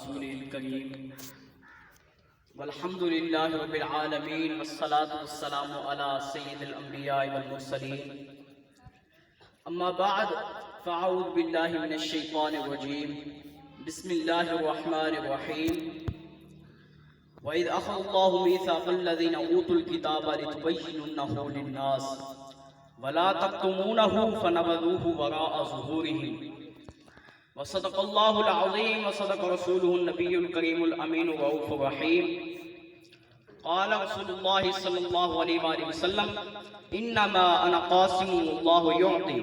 رسوله الكريم والحمد لله رب العالمين والصلاة والسلام على سيد الأنبياء والمرسلين أما بعد فأعوذ بالله من الشيطان الرجيم بسم الله الرحمن الرحيم وإذ أخذ الله ميثاق الذين أوتوا الكتاب لتبيننه للناس ولا تكتمونه فنبذوه وراء ظهورهم وصدق الله العظيم وصدق رسوله النبي الكريم الأمين الرؤوف الرحيم قال رسول الله صلى الله عليه وآله وسلم إنما أنا قاسم الله يعطي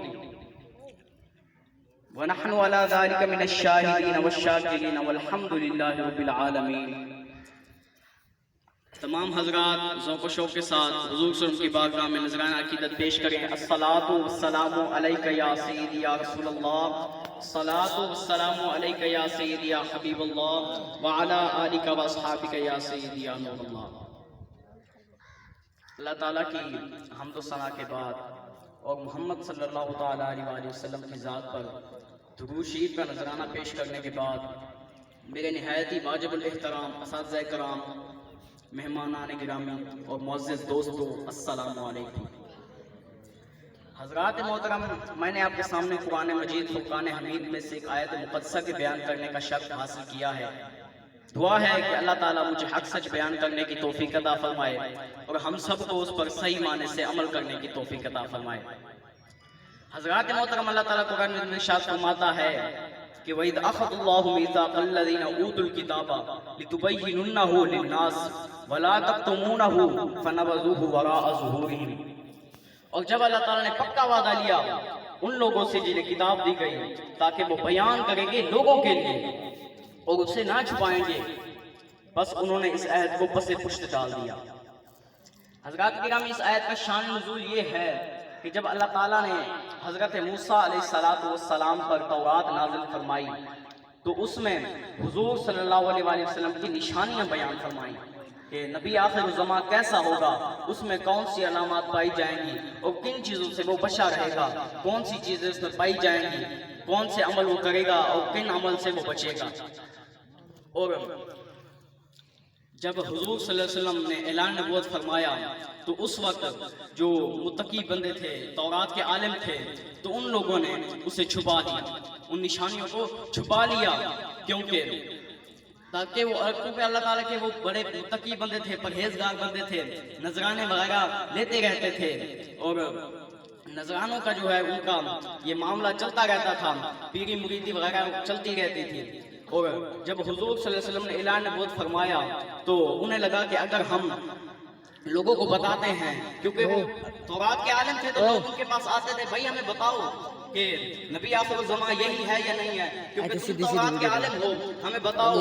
ونحن على ذلك من الشاهدين والشاكرين والحمد لله رب العالمين۔ تمام حضرات ذوق و شوق کے ساتھ حضور صلی اللہ علیہ وسلم کی بارگاہ میں نذرانہ عقیدت پیش کریں۔ الصلاۃ والسلام علیک یا سیدی یا رسول اللہ، الصلاۃ والسلام علیک یا سیدی یا حبیب اللہ، وعلی آلک و اصحابک یا سیدی یا نور اللہ۔ اللہ تعالیٰ کی حمد و ثنا کے بعد اور محمد صلی اللہ تعالیٰ علیہ وآلہ وسلم کی ذات پر درود شریف کا نذرانہ پیش کرنے کے بعد میرے نہایت ہی واجب الاحترام اساتذہ کرام، مہمانان گرامی اور معزز دوستو، السلام علیکم۔ حضرات محترم، میں نے آپ کے سامنے قرآن مجید فرقان حمید میں سے ایک آیت مقدسہ کے بیان کرنے کا شرف حاصل کیا ہے۔ دعا ہے کہ اللہ تعالیٰ مجھے حق سچ بیان کرنے کی توفیق عطا فرمائے اور ہم سب کو اس پر صحیح معنی سے عمل کرنے کی توفیق عطا فرمائے۔ حضرات محترم، اللہ تعالیٰ قرآن میں ارشاد فرماتا ہے کہ وَإِذْ أَخَذَ اللَّهُ مِيثَاقَ الَّذِينَ أُوتُوا الْكِتَابَ لِتُبَيِّنُنَّهُ لِلنَّاسِ وَلَا تَكْتُمُونَهُ فَنَبَذُوهُ وَرَاءَ ظُهُورِهِمْ۔ اور جب اللہ تعالیٰ نے پکا وعدہ لیا ان لوگوں سے جنہیں کتاب دی گئی تاکہ وہ بیان کریں گے لوگوں کے لیے اور اسے نہ چھپائیں گے، بس انہوں نے اس آیت کو پس پشت ڈال دیا۔ حضرات کرام، اس آیت کا شان نزول یہ ہے کہ جب اللہ تعالیٰ نے حضرت موسیٰ علیہ السلام پر تورات نازل فرمائی تو اس میں حضور صلی اللہ علیہ وآلہ وسلم کی نشانیاں بیان فرمائیں کہ نبی آخر الزمان کیسا ہوگا، اس میں کون سی علامات پائی جائیں گی اور کن چیزوں سے وہ بچا رہے گا، کون سی چیزیں اس میں پائی جائیں گی، کون سے عمل وہ کرے گا اور کن عمل سے وہ بچے گا۔ اور جب حضور صلی اللہ علیہ وسلم نے اعلان نبوت فرمایا تو اس وقت جو متقی بندے تھے، تورات کے عالم تھے، تو ان لوگوں نے اسے چھپا دیا، ان نشانیوں کو چھپا لیا، کیونکہ اللہ تعالیٰ کے وہ بڑے متقی بندے تھے، پرہیزگار بندے تھے، نذرانے وغیرہ لیتے رہتے تھے اور نذرانوں کا جو ہے ان کا یہ معاملہ چلتا رہتا تھا، پیری مریدی وغیرہ چلتی رہتی تھی۔ اور جب حضور صلی اللہ علیہ وسلم نے اعلان نبوت فرمایا تو انہیں لگا کہ اگر ہم لوگوں کو بتاتے ہیں، کیونکہ وہ تورات کے عالم تھے تو لوگ ان کے پاس آتے تھے، بھائی ہمیں بتاؤ کہ نبی آخر الزمان یہی ہے یا نہیں ہے، کیونکہ تم تورات کے عالم ہو، ہمیں بتاؤ۔